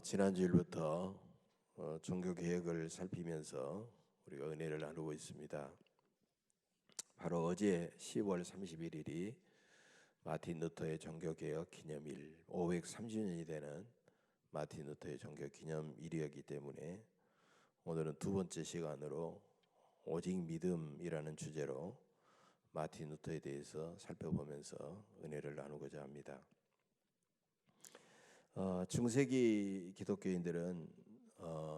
지난주일부터 종교 개혁을 살피면서 우리가 은혜를 나누고 있습니다. 바로 어제 10월 31일이 마틴 루터의 종교 개혁 기념일, 530년이 되는 마틴 루터의 종교 기념일이었기 때문에 오늘은 두 번째 시간으로 오직 믿음이라는 주제로 마틴 루터에 대해서 살펴보면서 은혜를 나누고자 합니다. 중세기 기독교인들은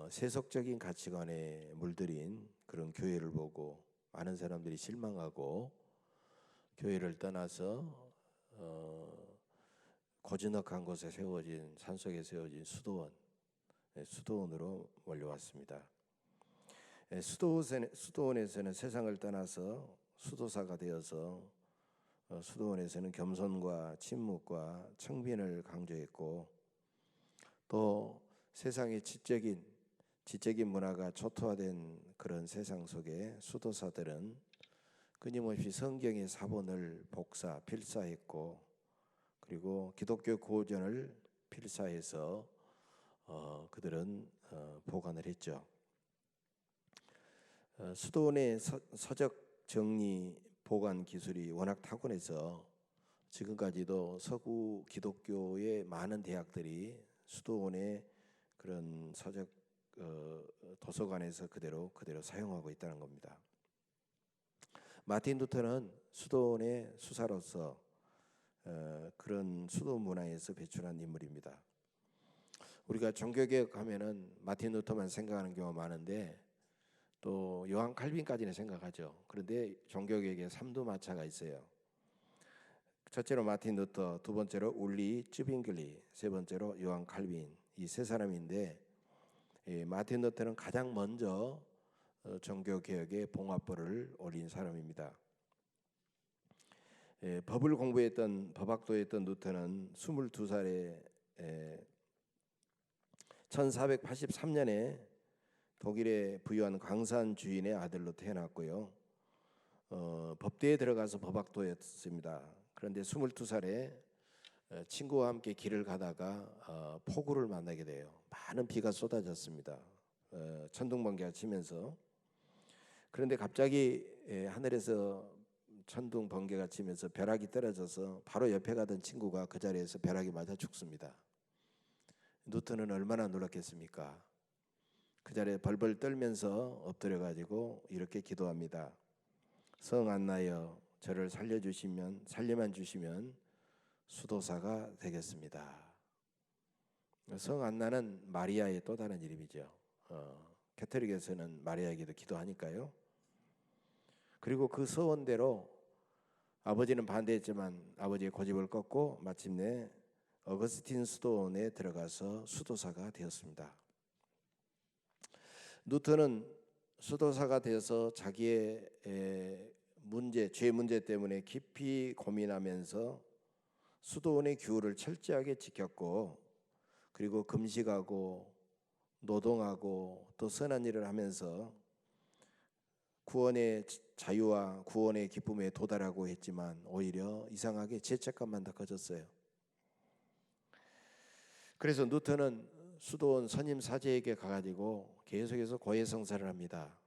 세속적인 가치관에 물들인 그런 교회를 보고 많은 사람들이 실망하고 교회를 떠나서 고즈넉한 곳에 세워진 산속에 세워진 수도원으로 몰려왔습니다. 수도원에서는 세상을 떠나서 수도사가 되어서 수도원에서는 겸손과 침묵과 청빈을 강조했고, 또 세상의 지적인 문화가 초토화된 그런 세상 속에 수도사들은 끊임없이 성경의 사본을 필사했고, 그리고 기독교 고전을 필사해서 그들은 보관을 했죠. 수도원의 서적 정리 보관 기술이 워낙 타고나서 지금까지도 서구 기독교의 많은 대학들이 수도원의 그런 서적 도서관에서 그대로 사용하고 있다는 겁니다. 마틴 루터는 수도원의 수사로서 그런 수도 문화에서 배출한 인물입니다. 우리가 종교개혁하면은 마틴 루터만 생각하는 경우가 많은데 또 요한 칼빈까지는 생각하죠. 그런데 종교개혁의 삼두마차가 있어요. 첫째로 마틴 루터, 두 번째로 울리 쯔빙글리, 세 번째로 요한 칼빈, 이 세 사람인데, 마틴 루터는 가장 먼저 종교개혁의 봉합보를 올린 사람입니다. 법을 공부했던 법학도했던 루터는 22살에 1483년에 독일에 부유한 광산 주인의 아들로 태어났고요. 법대에 들어가서 법학도했습니다. 그런데 22살에 친구와 함께 길을 가다가 폭우를 만나게 돼요. 많은 비가 쏟아졌습니다. 천둥번개가 치면서. 그런데 갑자기 하늘에서 천둥번개가 치면서 벼락이 떨어져서 바로 옆에 가던 친구가 그 자리에서 벼락이 맞아 죽습니다. 루터는 얼마나 놀랐겠습니까? 그 자리에 벌벌 떨면서 엎드려가지고 이렇게 기도합니다. 성 안나여, 저를 살려만 주시면 수도사가 되겠습니다. 성 안나는 마리아의 또 다른 이름이죠. 캐톨릭에서는 마리아에게도 기도하니까요. 그리고 그 서원대로 아버지는 반대했지만 아버지의 고집을 꺾고 마침내 어거스틴 수도원에 들어가서 수도사가 되었습니다. 루터는 수도사가 되어서 자기의 죄 문제 때문에 깊이 고민하면서 수도원의 규율을 철저하게 지켰고, 그리고 금식하고 노동하고 또 선한 일을 하면서 구원의 자유와 구원의 기쁨에 도달하고 했지만 오히려 이상하게 죄책감만 더 커졌어요. 그래서 루터는 수도원 선임 사제에게 가가지고 계속해서 고해성사를 합니다.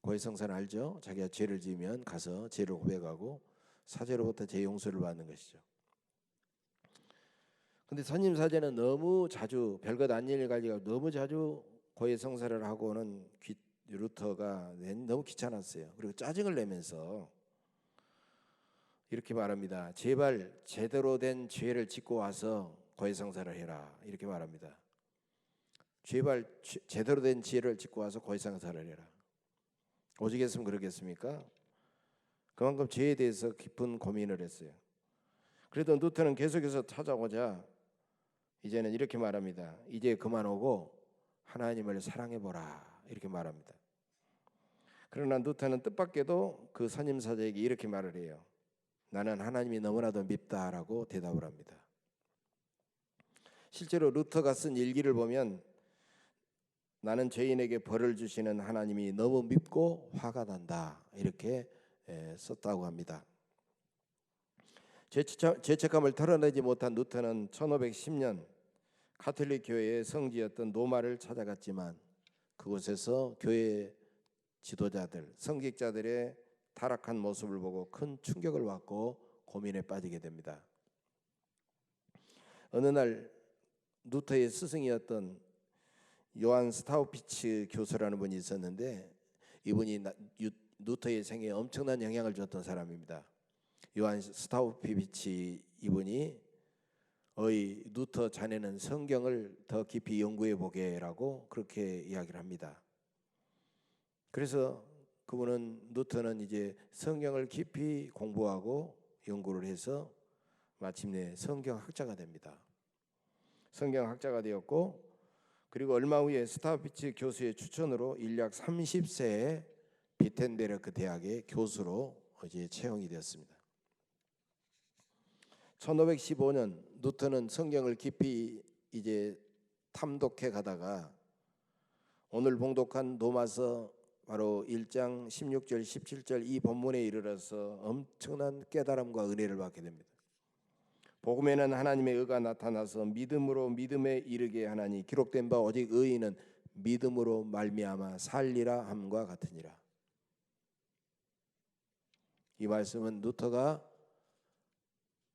고해성사는 알죠? 자기가 죄를 지으면 가서 죄를 고백하고 사제로부터 죄 용서를 받는 것이죠. 근데 선임 사제는 너무 자주 별것 아닌 일 가지고 너무 자주 고해성사를 하고는 루터가 너무 귀찮았어요. 그리고 짜증을 내면서 이렇게 말합니다. 제발 제대로 된 죄를 짓고 와서 고해성사를 해라, 이렇게 말합니다. 제발 제대로 된 죄를 짓고 와서 고해성사를 해라. 오직했으면 그러겠습니까? 그만큼 죄에 대해서 깊은 고민을 했어요. 그래도 루터는 계속해서 찾아오자 이제는 이렇게 말합니다. 이제 그만 오고 하나님을 사랑해보라, 이렇게 말합니다. 그러나 루터는 뜻밖에도 그 선임사제에게 이렇게 말을 해요. 나는 하나님이 너무나도 밉다라고 대답을 합니다. 실제로 루터가 쓴 일기를 보면 나는 죄인에게 벌을 주시는 하나님이 너무 밉고 화가 난다, 이렇게 썼다고 합니다. 죄책감을 털어내지 못한 루터는 1510년 가톨릭 교회의 성지였던 노마를 찾아갔지만 그곳에서 교회 지도자들, 성직자들의 타락한 모습을 보고 큰 충격을 받고 고민에 빠지게 됩니다. 어느 날 루터의 스승이었던 요한 스타우피츠 교수라는 분이 있었는데 이분이 루터의 생애에 엄청난 영향을 줬던 사람입니다. 요한 스타우피츠 이분이 어이 루터 자네는 성경을 더 깊이 연구해 보게라고 그렇게 이야기를 합니다. 그래서 그분은 루터는 이제 성경을 깊이 공부하고 연구를 해서 마침내 성경학자가 됩니다. 성경학자가 되었고 그리고 얼마 후에 스타우피츠 교수의 추천으로 인약 30세에 비텐베르크 대학의 교수로 이제 채용이 되었습니다. 1515년 루터는 성경을 깊이 이제 탐독해 가다가 오늘 봉독한 로마서 바로 1장 16절 17절 이 본문에 이르러서 엄청난 깨달음과 은혜를 받게 됩니다. 복음에는 하나님의 의가 나타나서 믿음으로 믿음에 이르게 하나니 기록된 바 오직 의인은 믿음으로 말미암아 살리라 함과 같으니라. 이 말씀은 루터가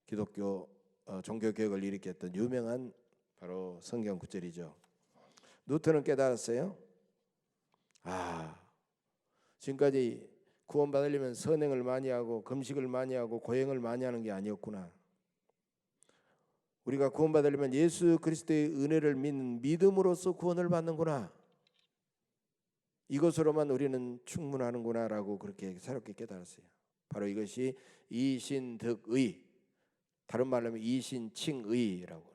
기독교 종교개혁을 일으켰던 유명한 바로 성경 구절이죠. 루터는 깨달았어요. 지금까지 구원받으려면 선행을 많이 하고 금식을 많이 하고 고행을 많이 하는 게 아니었구나. 우리가 구원받으려면 예수 그리스도의 은혜를 믿는 믿음으로써 구원을 받는구나. 이것으로만 우리는 충분하는구나라고 그렇게 새롭게 깨달았어요. 바로 이것이 이신득의, 다른 말로 하면 이신칭의라고.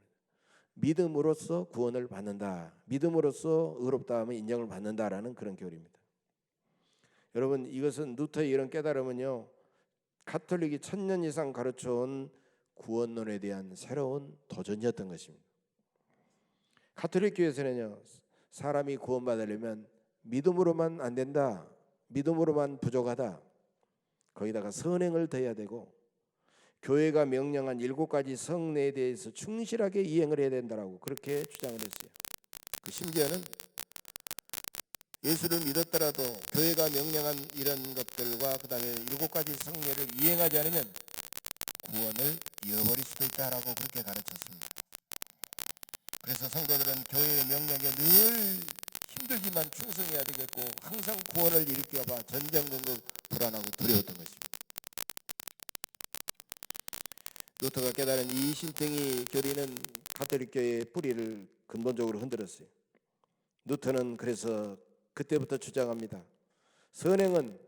믿음으로써 구원을 받는다. 믿음으로써 의롭다 하면 인정을 받는다라는 그런 교리입니다. 여러분, 이것은 루터의 이런 깨달음은요, 가톨릭이 1000년 이상 가르쳐온 구원론에 대한 새로운 도전이었던 것입니다. 가톨릭 교회에서는요, 사람이 구원받으려면 믿음으로만 안 된다, 믿음으로만 부족하다, 거기다가 선행을 더해야 되고 교회가 명령한 7가지 성례에 대해서 충실하게 이행을 해야 된다라고 그렇게 주장을 했어요. 심지어는 예수를 믿었더라도 교회가 명령한 이런 것들과 그 다음에 7가지 성례를 이행하지 않으면 구원을 잃어버릴 수도 있다라고 그렇게 가르쳤습니다. 그래서 성도들은 교회의 명령에 늘 힘들지만 충성해야 되겠고 항상 구원을 일으켜봐 전전긍긍 불안하고 두려웠던 것입니다. 루터가 깨달은 이 신등이 교리는 가톨릭 교회의 뿌리를 근본적으로 흔들었어요. 루터는 그래서 그때부터 주장합니다. 선행은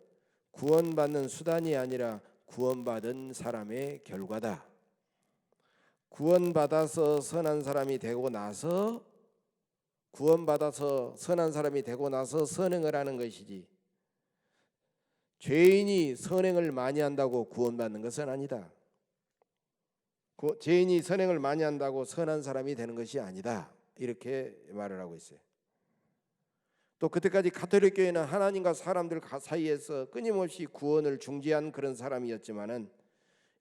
구원받는 수단이 아니라 구원받은 사람의 결과다. 구원받아서 선한 사람이 되고 나서 선행을 하는 것이지 죄인이 선행을 많이 한다고 구원받는 것은 아니다. 죄인이 선행을 많이 한다고 선한 사람이 되는 것이 아니다. 이렇게 말을 하고 있어요. 또 그때까지 가톨릭 교회는 하나님과 사람들 사이에서 끊임없이 구원을 중재한 그런 사람이었지만은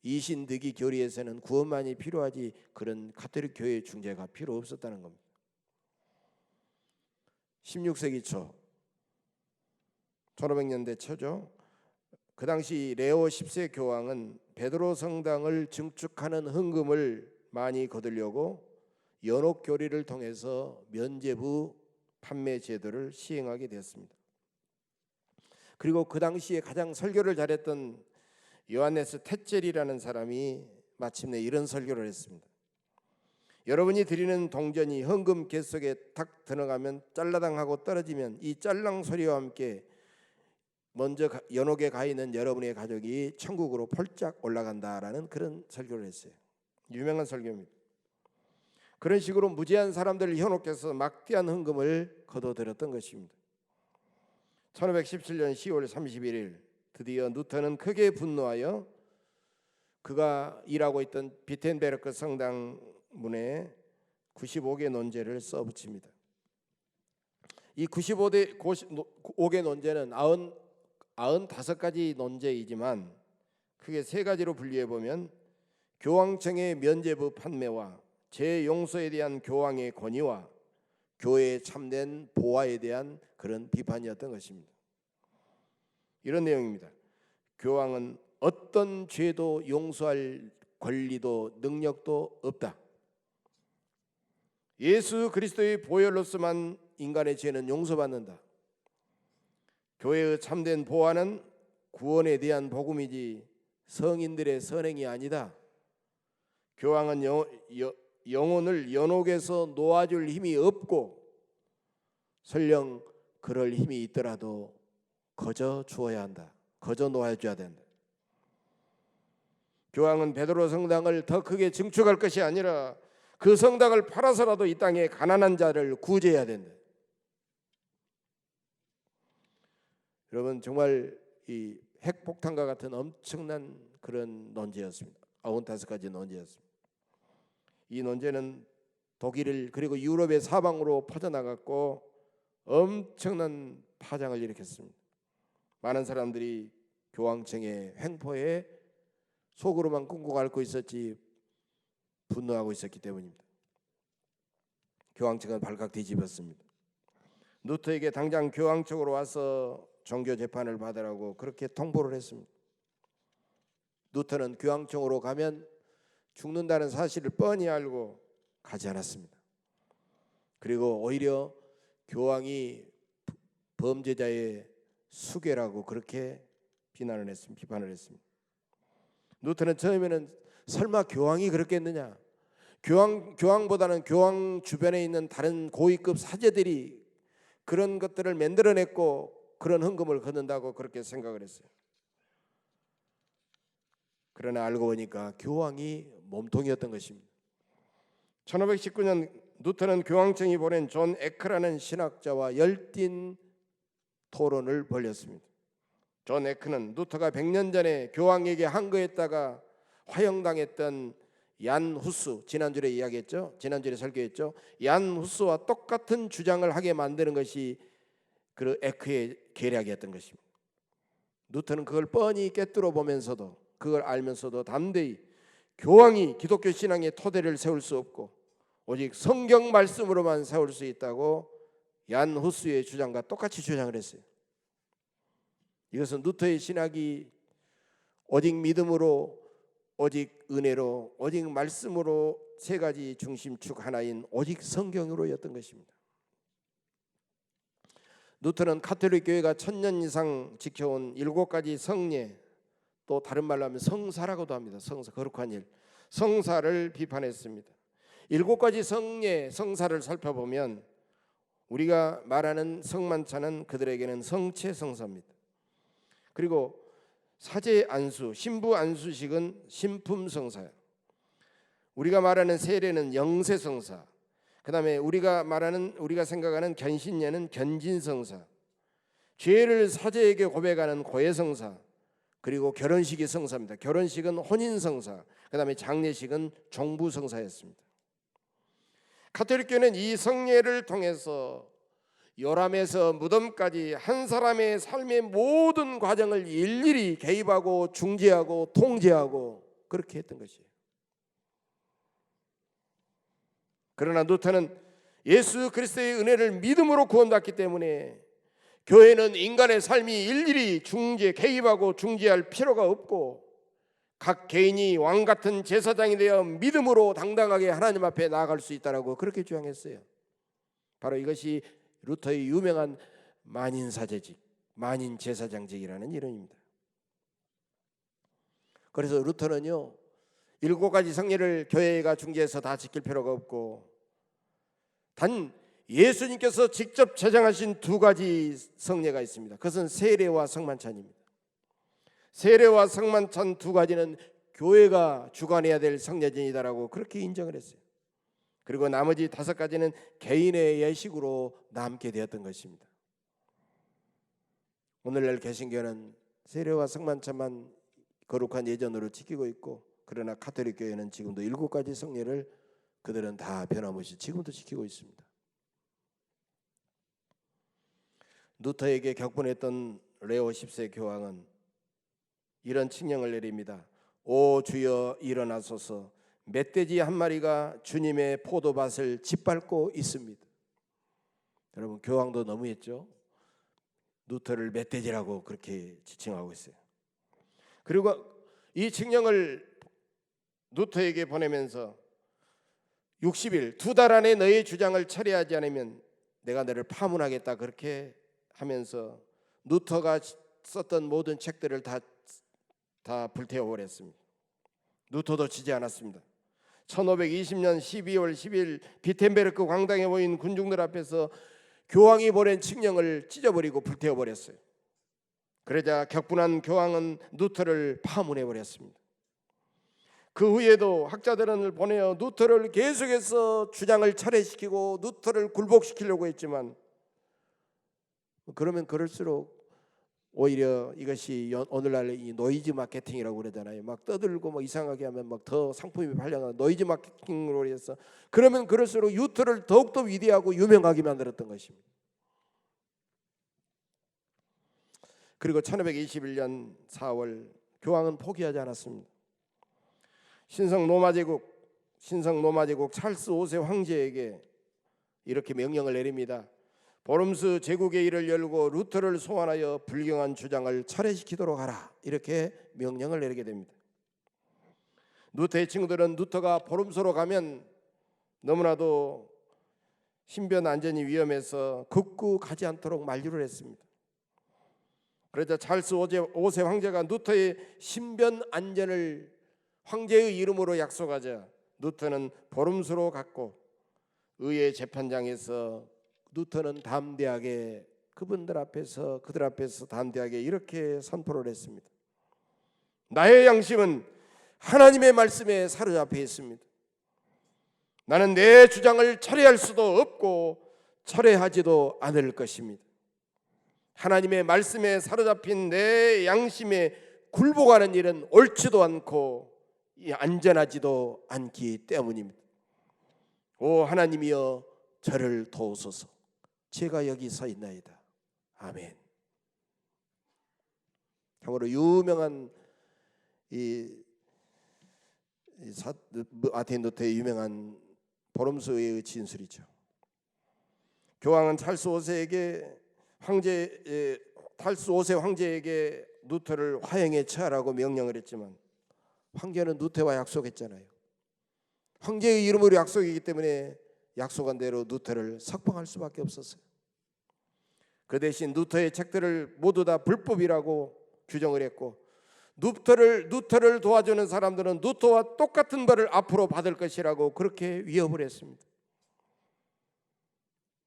이신득이 교리에서는 구원만이 필요하지 그런 가톨릭 교회의 중재가 필요 없었다는 겁니다. 16세기 초 1500년대 초죠. 그 당시 레오 10세 교황은 베드로 성당을 증축하는 헌금을 많이 거두려고 연옥 교리를 통해서 면죄부 판매 제도를 시행하게 되었습니다. 그리고 그 당시에 가장 설교를 잘했던 요하네스 테첼이라는 사람이 마침내 이런 설교를 했습니다. 여러분이 드리는 동전이 헌금 갯속에 탁 들어가면 짤라당하고 떨어지면 이 짤랑 소리와 함께 먼저 연옥에 가 있는 여러분의 가족이 천국으로 펄짝 올라간다라는 그런 설교를 했어요. 유명한 설교입니다. 그런 식으로 무지한 사람들을 현혹해서 막대한 헌금을 거둬들였던 것입니다. 1517년 10월 31일 드디어 루터는 크게 분노하여 그가 일하고 있던 비텐베르크 성당 문에 95개 논제를 써붙입니다. 이 95개 논제는 95가지 논제이지만 크게 3가지로 분류해 보면 교황청의 면죄부 판매와 재용서에 대한 교황의 권위와 교회의 참된 보화에 대한 그런 비판이었던 것입니다. 이런 내용입니다. 교황은 어떤 죄도 용서할 권리도 능력도 없다. 예수 그리스도의 보혈로서만 인간의 죄는 용서받는다. 교회의 참된 보화는 구원에 대한 복음이지 성인들의 선행이 아니다. 교황은 영혼을 연옥에서 놓아줄 힘이 없고 설령 그럴 힘이 있더라도 거저 주어야 한다. 거저 놓아줘야 된다. 교황은 베드로 성당을 더 크게 증축할 것이 아니라 그 성당을 팔아서라도 이 땅에 가난한 자를 구제해야 된다. 여러분, 정말 이 핵폭탄과 같은 엄청난 그런 논제였습니다. 95가지 논제였습니다. 이 논제는 독일을 그리고 유럽의 사방으로 퍼져나갔고 엄청난 파장을 일으켰습니다. 많은 사람들이 교황청의 횡포에 속으로만 꿈꾸고 앓고 있었지 분노하고 있었기 때문입니다. 교황청은 발칵 뒤집었습니다. 루터에게 당장 교황청으로 와서 종교 재판을 받으라고 그렇게 통보를 했습니다. 루터는 교황청으로 가면 죽는다는 사실을 뻔히 알고 가지 않았습니다. 그리고 오히려 교황이 범죄자의 수괴라고 그렇게 비판을 했습니다. 루터는 처음에는 설마 교황이 그렇겠느냐? 교황보다는 교황 주변에 있는 다른 고위급 사제들이 그런 것들을 만들어냈고 그런 헌금을 걷는다고 그렇게 생각을 했어요. 그러나 알고 보니까 교황이 몸통이었던 것입니다. 1519년 루터는 교황청이 보낸 존 에크라는 신학자와 열띤 토론을 벌였습니다. 존 에크는 루터가 100년 전에 교황에게 항거했다가 화형당했던 얀 후스, 지난주에 이야기했죠. 지난주에 설교했죠. 얀 후스와 똑같은 주장을 하게 만드는 것이 그 에크의 계략이었던 것입니다. 루터는 그걸 뻔히 꿰뚫어 보면서도 그걸 알면서도 담대히 교황이 기독교 신앙의 토대를 세울 수 없고 오직 성경 말씀으로만 세울 수 있다고 얀 후스의 주장과 똑같이 주장을 했어요. 이것은 루터의 신학이 오직 믿음으로, 오직 은혜로, 오직 말씀으로 세 가지 중심축 하나인 오직 성경으로였던 것입니다. 루터는 가톨릭 교회가 1000년 이상 지켜온 7가지 성례, 또 다른 말로 하면 성사라고도 합니다. 성사, 거룩한 일, 성사를 비판했습니다. 7가지 성례, 성사를 살펴보면 우리가 말하는 성만찬은 그들에게는 성체 성사입니다. 그리고 사제 안수, 신부 안수식은 신품 성사예요. 우리가 말하는 세례는 영세 성사. 그다음에 우리가 생각하는 견신례는 견진 성사. 죄를 사제에게 고백하는 고해 성사. 그리고 결혼식이 성사입니다. 결혼식은 혼인 성사. 그다음에 장례식은 종부 성사였습니다. 가톨릭 교회는 이 성례를 통해서 요람에서 무덤까지 한 사람의 삶의 모든 과정을 일일이 개입하고 중재하고 통제하고 그렇게 했던 것이에요. 그러나 루터는 예수 그리스도의 은혜를 믿음으로 구원받기 때문에 교회는 인간의 삶이 일일이 개입하고 중재할 필요가 없고 각 개인이 왕 같은 제사장이 되어 믿음으로 당당하게 하나님 앞에 나아갈 수 있다라고 그렇게 주장했어요. 바로 이것이 루터의 유명한 만인사제직, 만인제사장직이라는 이름입니다. 그래서 루터는요 7가지 성례를 교회가 중재해서 다 지킬 필요가 없고 단 예수님께서 직접 제정하신 2가지 성례가 있습니다. 그것은 세례와 성만찬입니다. 세례와 성만찬 2가지는 교회가 주관해야 될 성례전이다라고 그렇게 인정을 했어요. 그리고 나머지 5가지는 개인의 예식으로 남게 되었던 것입니다. 오늘날 개신교는 세례와 성만찬만 거룩한 예전으로 지키고 있고 그러나 가톨릭 교회는 지금도 7가지 성례를 그들은 다 변함없이 지금도 지키고 있습니다. 루터에게 격분했던 레오 10세 교황은 이런 칙령을 내립니다. 오 주여 일어나소서, 멧돼지 한 마리가 주님의 포도밭을 짓밟고 있습니다. 여러분, 교황도 너무했죠. 루터를 멧돼지라고 그렇게 지칭하고 있어요. 그리고 이 칙령을 루터에게 보내면서 60일, 2달 안에 너의 주장을 철회하지 않으면 내가 너를 파문하겠다, 그렇게 하면서 루터가 썼던 모든 책들을 다 불태워버렸습니다. 루터도 지지 않았습니다. 1520년 12월 10일 비텐베르크 광장에 모인 군중들 앞에서 교황이 보낸 칙령을 찢어버리고 불태워버렸어요. 그러자 격분한 교황은 루터를 파문해버렸습니다. 그 후에도 학자들을 보내어 루터를 계속해서 주장을 철회시키고 루터를 굴복시키려고 했지만, 그러면 그럴수록 오히려 이것이 오늘날 이 노이즈 마케팅이라고 그러잖아요. 막 떠들고 뭐 이상하게 하면 막 더 상품이 팔려가 노이즈 마케팅으로 해서, 그러면 그럴수록 루터를 더욱더 위대하고 유명하게 만들었던 것입니다. 그리고 1521년 4월 교황은 포기하지 않았습니다. 신성 로마 제국 찰스 5세 황제에게 이렇게 명령을 내립니다. 보름스 제국의 일을 열고 루터를 소환하여 불경한 주장을 철회시키도록 하라, 이렇게 명령을 내리게 됩니다. 루터의 친구들은 루터가 보름소로 가면 너무나도 신변 안전이 위험해서 극구 가지 않도록 만류를 했습니다. 그러자 찰스 5세 황제가 루터의 신변 안전을 황제의 이름으로 약속하자 루터는 보름소로 갔고, 의회 재판장에서 루터는 담대하게 그들 앞에서 담대하게 이렇게 선포를 했습니다. 나의 양심은 하나님의 말씀에 사로잡혀 있습니다. 나는 내 주장을 철회할 수도 없고 철회하지도 않을 것입니다. 하나님의 말씀에 사로잡힌 내 양심에 굴복하는 일은 옳지도 않고 안전하지도 않기 때문입니다. 오 하나님이여, 저를 도우소서. 제가 여기 서 있나이다. 아멘. 참으로 유명한 아테네 루터의 유명한 보름소의 진술이죠. 교황은 찰스 5세 황제에게 루터를 화형에 처하라고 명령을 했지만, 황제는 루터와 약속했잖아요. 황제의 이름으로 약속이기 때문에 약속한 대로 루터를 석방할 수밖에 없었어요. 그 대신 루터의 책들을 모두 다 불법이라고 규정을 했고, 루터를 도와주는 사람들은 루터와 똑같은 벌을 앞으로 받을 것이라고 그렇게 위협을 했습니다.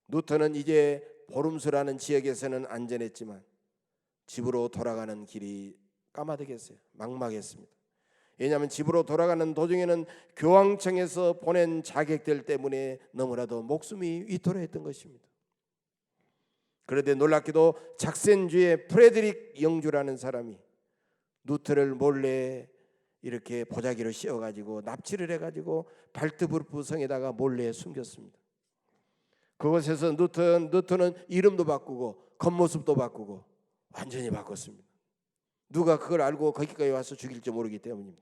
루터는 이제 보름소라는 지역에서는 안전했지만 집으로 돌아가는 길이 까마득했어요. 막막했습니다. 왜냐하면 집으로 돌아가는 도중에는 교황청에서 보낸 자객들 때문에 너무나도 목숨이 위태로했던 것입니다. 그런데 놀랍게도 작센주의 프레드릭 영주라는 사람이 루터를 몰래 이렇게 보자기로 씌워가지고 납치를 해가지고 발트부르크 성에다가 몰래 숨겼습니다. 그곳에서 루터는 이름도 바꾸고 겉모습도 바꾸고 완전히 바꿨습니다. 누가 그걸 알고 거기까지 와서 죽일지 모르기 때문입니다.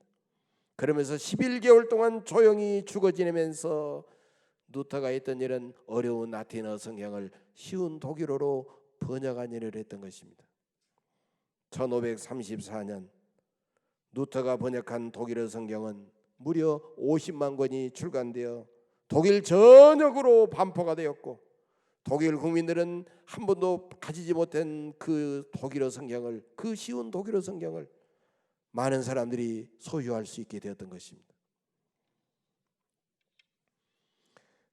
그러면서 11개월 동안 조용히 죽어 지내면서 루터가 했던 일은 어려운 라틴어 성경을 쉬운 독일어로 번역한 일을 했던 것입니다. 1534년 루터가 번역한 독일어 성경은 무려 50만 권이 출간되어 독일 전역으로 반포가 되었고, 독일 국민들은 한 번도 가지지 못한 그 독일어 성경을, 그 쉬운 독일어 성경을 많은 사람들이 소유할 수 있게 되었던 것입니다.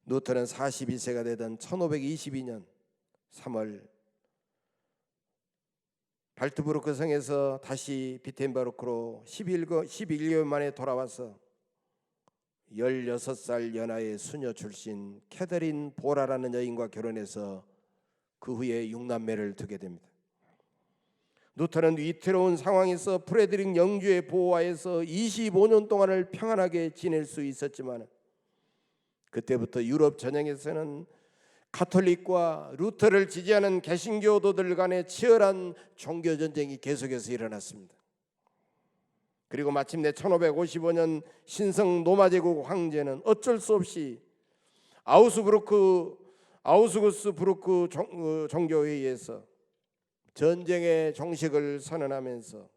루터는 41세가 되던 1522년 3월 발트부르크 성에서 다시 비텐베르크로 11개월 만에 돌아와서 16살 연하의 수녀 출신 캐더린 보라라는 여인과 결혼해서 그 후에 6남매를 두게 됩니다. 루터는 위태로운 상황에서 프레드릭 영주의 보호하에서 25년 동안을 평안하게 지낼 수 있었지만, 그때부터 유럽 전역에서는 가톨릭과 루터를 지지하는 개신교도들 간의 치열한 종교 전쟁이 계속해서 일어났습니다. 그리고 마침내 1555년 신성 로마 제국 황제는 어쩔 수 없이 아우스구스부르크 종교회의에서 전쟁의 종식을 선언하면서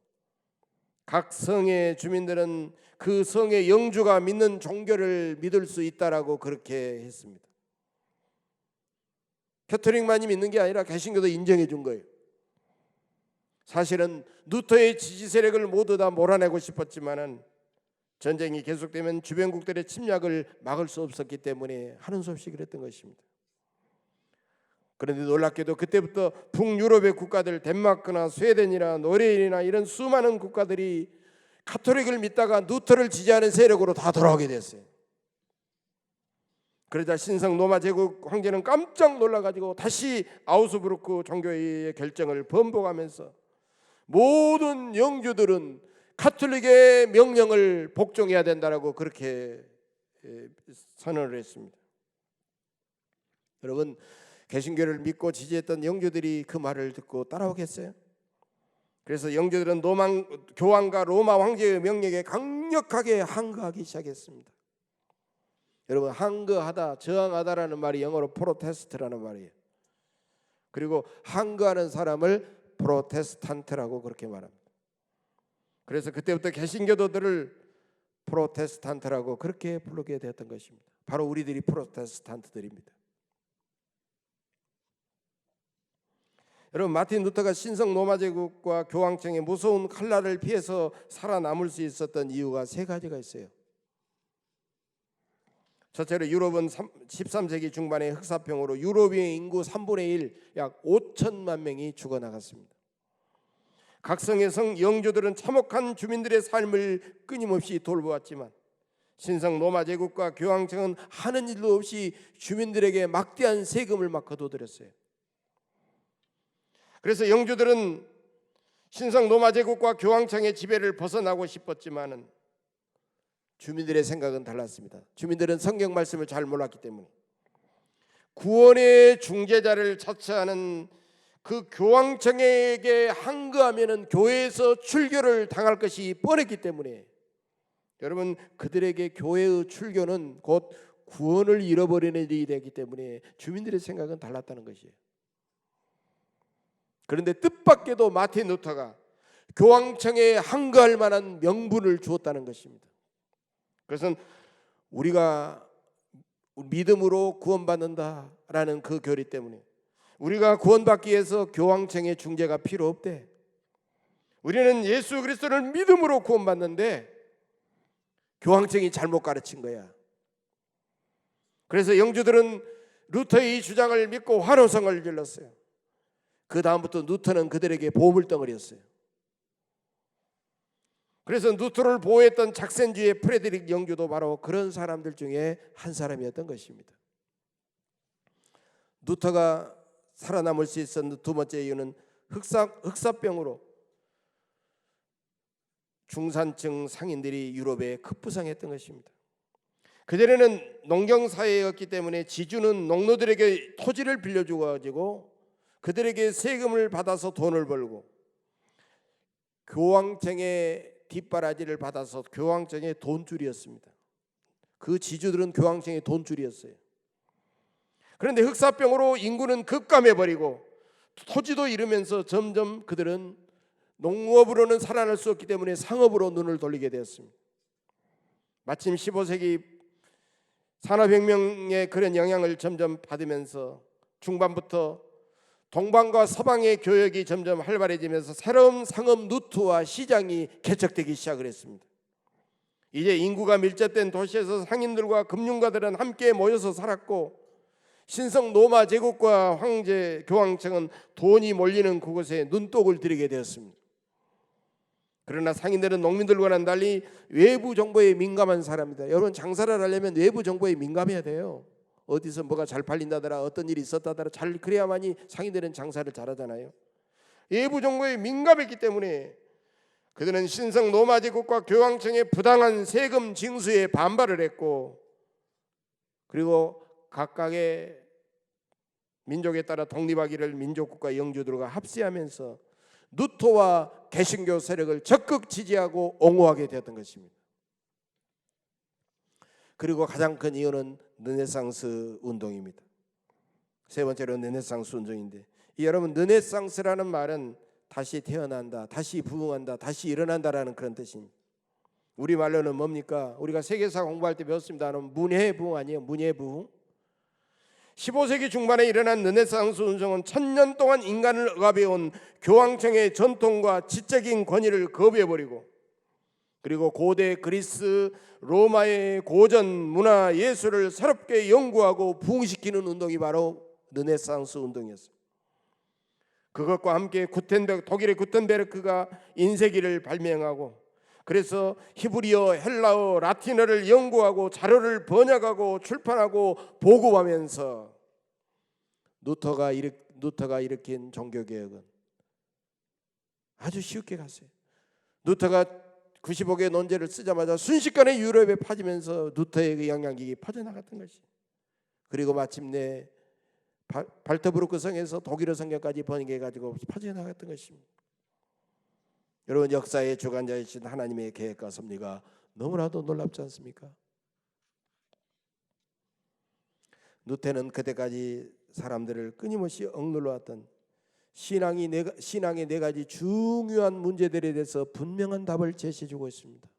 각 성의 주민들은 그 성의 영주가 믿는 종교를 믿을 수 있다라고 그렇게 했습니다. 캐토릭만이 믿는 게 아니라 개신교도 인정해 준 거예요. 사실은 루터의 지지 세력을 모두 다 몰아내고 싶었지만은 전쟁이 계속되면 주변국들의 침략을 막을 수 없었기 때문에 하는 수 없이 그랬던 것입니다. 그런데 놀랍게도 그때부터 북유럽의 국가들, 덴마크나 스웨덴이나 노르웨이나 이런 수많은 국가들이 가톨릭을 믿다가 루터를 지지하는 세력으로 다 돌아오게 됐어요. 그러자 신성 로마 제국 황제는 깜짝 놀라가지고 다시 아우스부르크 종교회의의 결정을 번복하면서 모든 영주들은 가톨릭의 명령을 복종해야 된다라고 그렇게 선언을 했습니다. 여러분, 개신교를 믿고 지지했던 영주들이 그 말을 듣고 따라오겠어요? 그래서 영주들은 교황과 로마 황제의 명령에 강력하게 항거하기 시작했습니다. 여러분, 항거하다, 저항하다라는 말이 영어로 프로테스트라는 말이에요. 그리고 항거하는 사람을 프로테스탄트라고 그렇게 말합니다. 그래서 그때부터 개신교도들을 프로테스탄트라고 그렇게 부르게 되었던 것입니다. 바로 우리들이 프로테스탄트들입니다. 여러분, 마틴 루터가 신성 로마 제국과 교황청의 무서운 칼날을 피해서 살아남을 수 있었던 이유가 세 가지가 있어요. 첫째로 유럽은 13세기 중반에 흑사병으로 유럽의 인구 3분의 1, 약 5천만 명이 죽어나갔습니다. 각 성의 영주들은 참혹한 주민들의 삶을 끊임없이 돌보았지만 신성 로마 제국과 교황청은 하는 일도 없이 주민들에게 막대한 세금을 막 거둬들였어요. 그래서 영주들은 신성 로마 제국과 교황청의 지배를 벗어나고 싶었지만은 주민들의 생각은 달랐습니다. 주민들은 성경 말씀을 잘 몰랐기 때문에 구원의 중재자를 자처하는 그 교황청에게 항거하면은 교회에서 출교를 당할 것이 뻔했기 때문에 여러분, 그들에게 교회의 출교는 곧 구원을 잃어버리는 일이 되기 때문에 주민들의 생각은 달랐다는 것이에요. 그런데 뜻밖에도 마틴 루터가 교황청에 항거할 만한 명분을 주었다는 것입니다. 그것은 우리가 믿음으로 구원받는다라는 그 교리 때문에 우리가 구원받기 위해서 교황청의 중재가 필요 없대. 우리는 예수 그리스도를 믿음으로 구원받는데 교황청이 잘못 가르친 거야. 그래서 영주들은 루터의 이 주장을 믿고 환호성을 질렀어요. 그 다음부터 루터는 그들에게 보물덩어리였어요. 그래서 루터를 보호했던 작센주의 프레드릭 영주도 바로 그런 사람들 중에 한 사람이었던 것입니다. 루터가 살아남을 수 있었던 두 번째 이유는 흑사병으로 중산층 상인들이 유럽에 급부상했던 것입니다. 그전에는 농경사회였기 때문에 지주는 농노들에게 토지를 빌려주고 그들에게 세금을 받아서 돈을 벌고 교황청의 뒷바라지를 받아서 교황청의 돈줄이었습니다. 그 지주들은 교황청의 돈줄이었어요. 그런데 흑사병으로 인구는 급감해버리고 토지도 잃으면서 점점 그들은 농업으로는 살아날 수 없기 때문에 상업으로 눈을 돌리게 되었습니다. 마침 15세기 산업혁명의 그런 영향을 점점 받으면서 중반부터 동방과 서방의 교역이 점점 활발해지면서 새로운 상업 루트와 시장이 개척되기 시작을 했습니다. 이제 인구가 밀집된 도시에서 상인들과 금융가들은 함께 모여서 살았고 신성 로마 제국과 황제 교황청은 돈이 몰리는 그곳에 눈독을 들이게 되었습니다. 그러나 상인들은 농민들과는 달리 외부 정보에 민감한 사람입니다. 여러분, 장사를 하려면 외부 정보에 민감해야 돼요. 어디서 뭐가 잘 팔린다더라, 어떤 일이 있었다더라, 잘 그래야만이 상인들은 장사를 잘하잖아요. 외부 정보에 민감했기 때문에 그들은 신성 로마 제국과 교황청의 부당한 세금 징수에 반발을 했고, 그리고 각각의 민족에 따라 독립하기를 민족국가 영주들과 합세하면서 루터와 개신교 세력을 적극 지지하고 옹호하게 되었던 것입니다. 그리고 가장 큰 이유는 르네상스 운동입니다. 세 번째로 르네상스 운동인데, 여러분, 르네상스라는 말은 다시 태어난다, 다시 부흥한다, 다시 일어난다라는 그런 뜻입니다. 우리 말로는 뭡니까? 우리가 세계사 공부할 때 배웠습니다는 문해부흥 아니에요? 문해부흥. 15세기 중반에 일어난 르네상스 운동은 1000년 동안 인간을 억압해온 교황청의 전통과 지적인 권위를 거부해버리고, 그리고 고대 그리스 로마의 고전 문화 예술을 새롭게 연구하고 부흥시키는 운동이 바로 르네상스 운동이었습니다. 그것과 함께 독일의 구텐베르크가 인쇄기를 발명하고, 그래서 히브리어, 헬라어, 라틴어를 연구하고 자료를 번역하고 출판하고 보급하면서 루터가 일으킨 종교개혁은 아주 쉽게 갔어요. 루터가 95개의 논제를 쓰자마자 순식간에 유럽에 퍼지면서 루터의 그 영향력이 퍼져나갔던 것이, 그리고 마침내 발터부르크 성에서 독일어 성경까지 번역해가지고 퍼져나갔던 것입니다. 여러분, 역사의 주관자이신 하나님의 계획과 섭리가 너무나도 놀랍지 않습니까? 루터는 그때까지 사람들을 끊임없이 억눌러왔던 신앙의 네 가지 중요한 문제들에 대해서 분명한 답을 제시해주고 있습니다.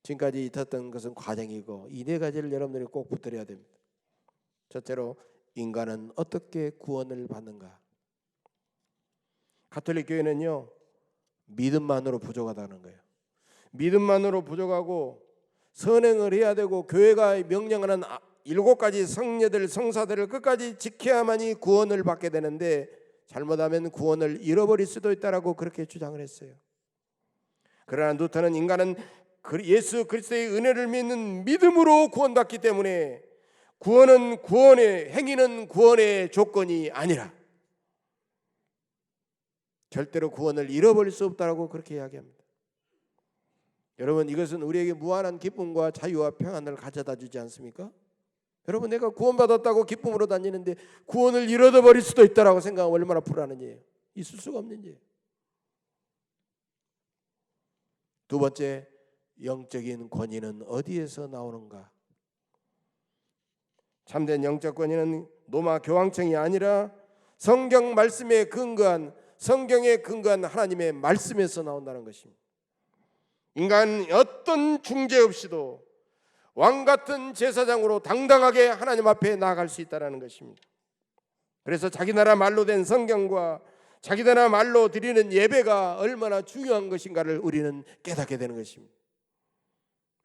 지금까지 있었던 것은 과정이고, 이 네 가지를 여러분들이 꼭 붙들어야 됩니다. 첫째로, 인간은 어떻게 구원을 받는가? 가톨릭 교회는요, 믿음만으로 부족하다는 거예요. 믿음만으로 부족하고 선행을 해야 되고, 교회가 명령하는 7가지 성례들, 성사들을 끝까지 지켜야만이 구원을 받게 되는데, 잘못하면 구원을 잃어버릴 수도 있다라고 그렇게 주장을 했어요. 그러나 루터는 인간은 예수 그리스도의 은혜를 믿는 믿음으로 구원받기 때문에 행위는 구원의 조건이 아니라 절대로 구원을 잃어버릴 수 없다라고 그렇게 이야기합니다. 여러분, 이것은 우리에게 무한한 기쁨과 자유와 평안을 가져다 주지 않습니까? 여러분, 내가 구원받았다고 기쁨으로 다니는데 구원을 잃어버릴 수도 있다라고 생각하면 얼마나 불안한 일이에요. 있을 수가 없는 일이에요. 두 번째, 영적인 권위는 어디에서 나오는가? 참된 영적 권위는 로마 교황청이 아니라 성경에 근거한 하나님의 말씀에서 나온다는 것입니다. 인간은 어떤 중재 없이도 왕 같은 제사장으로 당당하게 하나님 앞에 나아갈 수 있다는 것입니다. 그래서 자기 나라 말로 된 성경과 자기 나라 말로 드리는 예배가 얼마나 중요한 것인가를 우리는 깨닫게 되는 것입니다.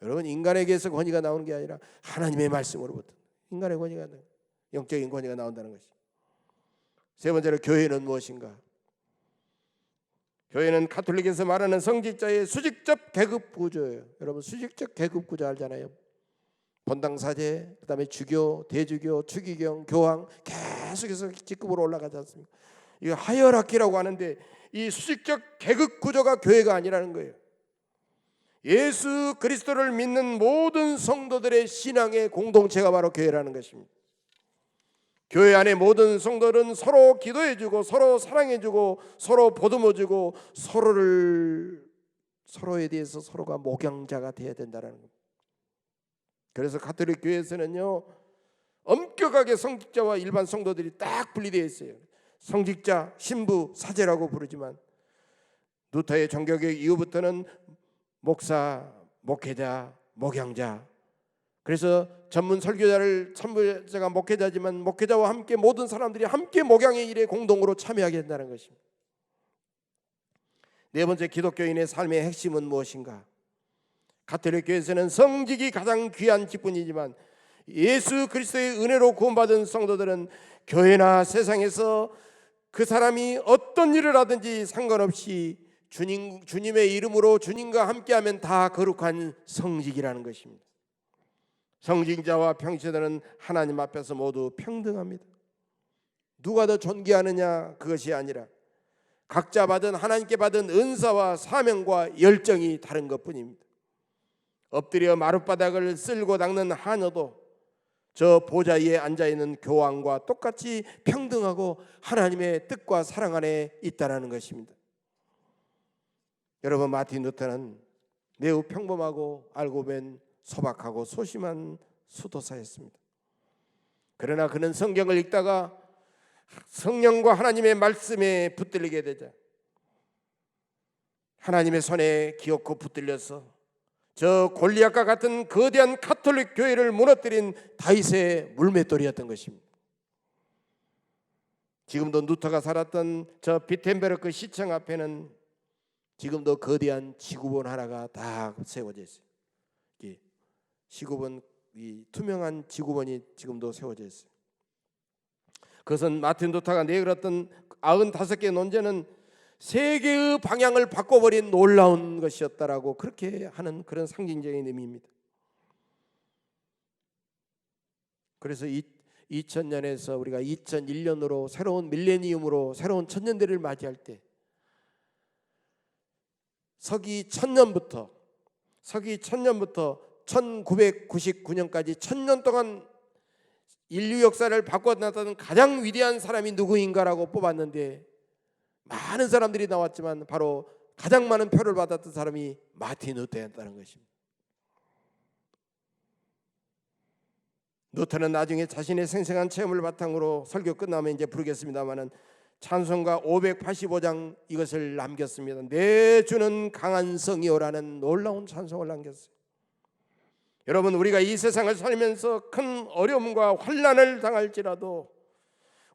여러분, 인간에게서 권위가 나오는 게 아니라 하나님의 말씀으로부터 인간의 권위가, 영적인 권위가 나온다는 것입니다. 세 번째로, 교회는 무엇인가? 교회는 가톨릭에서 말하는 성직자의 수직적 계급 구조예요. 여러분, 수직적 계급 구조 알잖아요. 본당사제, 그다음에 주교, 대주교, 추기경, 교황, 계속해서 직급으로 올라가지 않습니까? 이거 하이어라키라고 하는데, 이 수직적 계급 구조가 교회가 아니라는 거예요. 예수 그리스도를 믿는 모든 성도들의 신앙의 공동체가 바로 교회라는 것입니다. 교회 안에 모든 성도들은 서로 기도해주고, 서로 사랑해주고, 서로 보듬어주고, 서로에 대해서 서로가 목양자가 되어야 된다는 겁니다. 그래서 가톨릭 교회에서는요, 엄격하게 성직자와 일반 성도들이 딱 분리되어 있어요. 성직자, 신부, 사제라고 부르지만, 루터의 종교개혁 이후부터는 목사, 목회자, 목양자, 그래서 전문 선교자가 목회자지만 목회자와 함께 모든 사람들이 함께 목양의 일에 공동으로 참여하게 된다는 것입니다. 네 번째, 기독교인의 삶의 핵심은 무엇인가? 가톨릭 교회에서는 성직이 가장 귀한 직분이지만, 예수 그리스도의 은혜로 구원받은 성도들은 교회나 세상에서 그 사람이 어떤 일을 하든지 상관없이 주님의 이름으로 주님과 함께하면 다 거룩한 성직이라는 것입니다. 성직자와 평신자는 하나님 앞에서 모두 평등합니다. 누가 더 존귀하느냐, 그것이 아니라 각자 하나님께 받은 은사와 사명과 열정이 다른 것뿐입니다. 엎드려 마룻바닥을 쓸고 닦는 하녀도 저 보좌 위에 앉아있는 교황과 똑같이 평등하고 하나님의 뜻과 사랑 안에 있다는 것입니다. 여러분, 마틴 루터는 매우 평범하고 알고 보면 소박하고 소심한 수도사였습니다. 그러나 그는 성경을 읽다가 성령과 하나님의 말씀에 붙들리게 되자 하나님의 손에 기어코 붙들려서 저 골리앗과 같은 거대한 가톨릭 교회를 무너뜨린 다윗의 물맷돌이었던 것입니다. 지금도 루터가 살았던 저 비텐베르크 시청 앞에는 지금도 거대한 지구본 하나가 다 세워져 있어요. 지구본, 이 투명한 지구본이 지금도 세워져 있어요. 그것은 마틴 루터가 내걸었던 95개의 논제는 세계의 방향을 바꿔버린 놀라운 것이었다라고 그렇게 하는 그런 상징적인 의미입니다. 그래서 2000년에서 우리가 2001년으로 새로운 밀레니엄으로 새로운 천년대를 맞이할 때 서기 1000년부터 1999년까지 1000년 동안 인류 역사를 바꿔놨던 가장 위대한 사람이 누구인가라고 뽑았는데 많은 사람들이 나왔지만 바로 가장 많은 표를 받았던 사람이 마틴 루터였다는 것입니다. 루터는 나중에 자신의 생생한 체험을 바탕으로 설교 끝나면 이제 부르겠습니다마는 찬송가 585장 이것을 남겼습니다. 내 주는 강한 성이요라는 놀라운 찬송을 남겼어요. 여러분, 우리가 이 세상을 살면서 큰 어려움과 환난을 당할지라도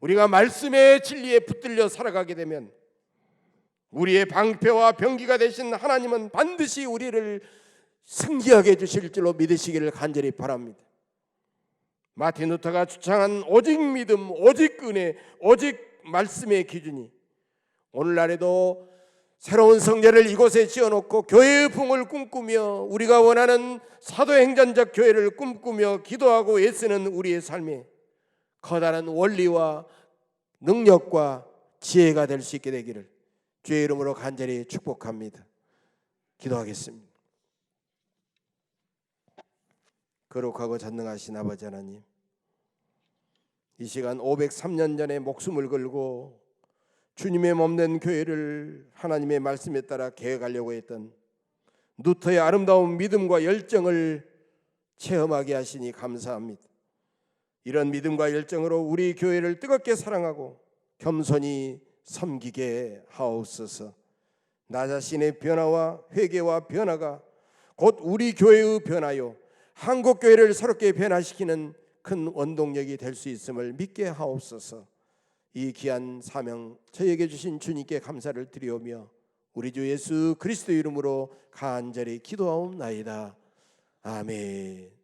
우리가 말씀의 진리에 붙들려 살아가게 되면 우리의 방패와 병기가 되신 하나님은 반드시 우리를 승리하게 해주실 줄로 믿으시기를 간절히 바랍니다. 마틴 루터가 주창한 오직 믿음, 오직 은혜, 오직 말씀의 기준이 오늘날에도 새로운 성전을 이곳에 지어놓고 교회의 붕을 꿈꾸며 우리가 원하는 사도행전적 교회를 꿈꾸며 기도하고 애쓰는 우리의 삶에 커다란 원리와 능력과 지혜가 될 수 있게 되기를 주의 이름으로 간절히 축복합니다. 기도하겠습니다. 거룩하고 전능하신 아버지 하나님, 이 시간 503년 전에 목숨을 걸고 주님의 몸된 교회를 하나님의 말씀에 따라 계획하려고 했던 루터의 아름다운 믿음과 열정을 체험하게 하시니 감사합니다. 이런 믿음과 열정으로 우리 교회를 뜨겁게 사랑하고 겸손히 섬기게 하옵소서. 나 자신의 변화와 회개와 변화가 곧 우리 교회의 변화요 한국 교회를 새롭게 변화시키는 큰 원동력이 될 수 있음을 믿게 하옵소서. 이 귀한 사명 저에게 주신 주님께 감사를 드리오며 우리 주 예수 그리스도 이름으로 간절히 기도하옵나이다. 아멘.